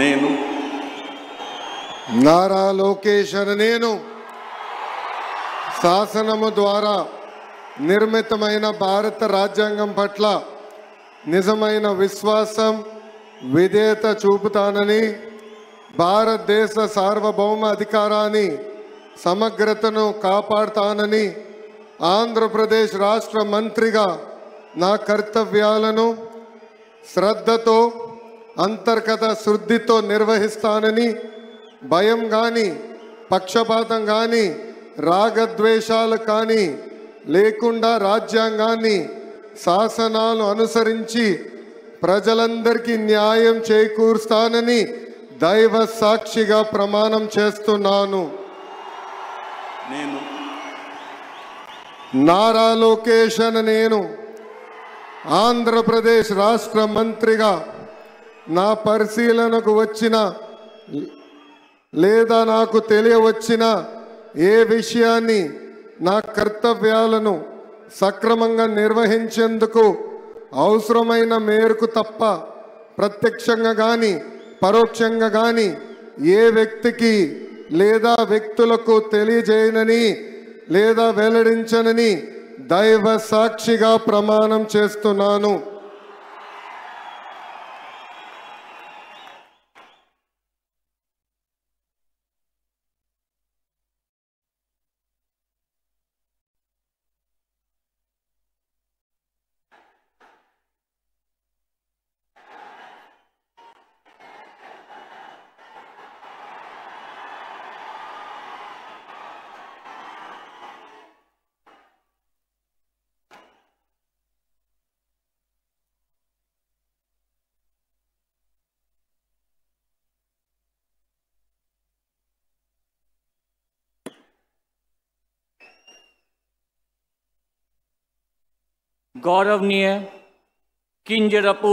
నేను నారా లోకేష్ అనే నేను శాసనము ద్వారా నిర్మితమైన భారత రాజ్యాంగం పట్ల నిజమైన విశ్వాసం విధేయత చూపుతానని, భారతదేశ సార్వభౌమ అధికారాన్ని సమగ్రతను కాపాడుతానని, ఆంధ్రప్రదేశ్ రాష్ట్ర మంత్రిగా నా కర్తవ్యాలను శ్రద్ధతో అంతర్గత శుద్ధితో నిర్వహిస్తానని, భయం కానీ పక్షపాతం కానీ రాగద్వేషాలు కానీ లేకుండా రాజ్యాంగాన్ని శాసనాలు అనుసరించి ప్రజలందరికీ న్యాయం చేకూరుస్తానని దైవ సాక్షిగా ప్రమాణం చేస్తున్నాను. నేను నారా లోకేష్ అనే నేను ఆంధ్రప్రదేశ్ రాష్ట్ర మంత్రిగా నా పరిశీలనకు వచ్చిన లేదా నాకు తెలియవచ్చిన ఏ విషయాన్ని నా కర్తవ్యాలను సక్రమంగా నిర్వహించేందుకు అవసరమైన మేరకు తప్ప ప్రత్యక్షంగా కానీ పరోక్షంగా కానీ ఏ వ్యక్తికి లేదా వ్యక్తులకు తెలియజేయనని లేదా వెల్లడించనని దైవ సాక్షిగా ప్రమాణం చేస్తున్నాను. गौरवनीय किंजरपुर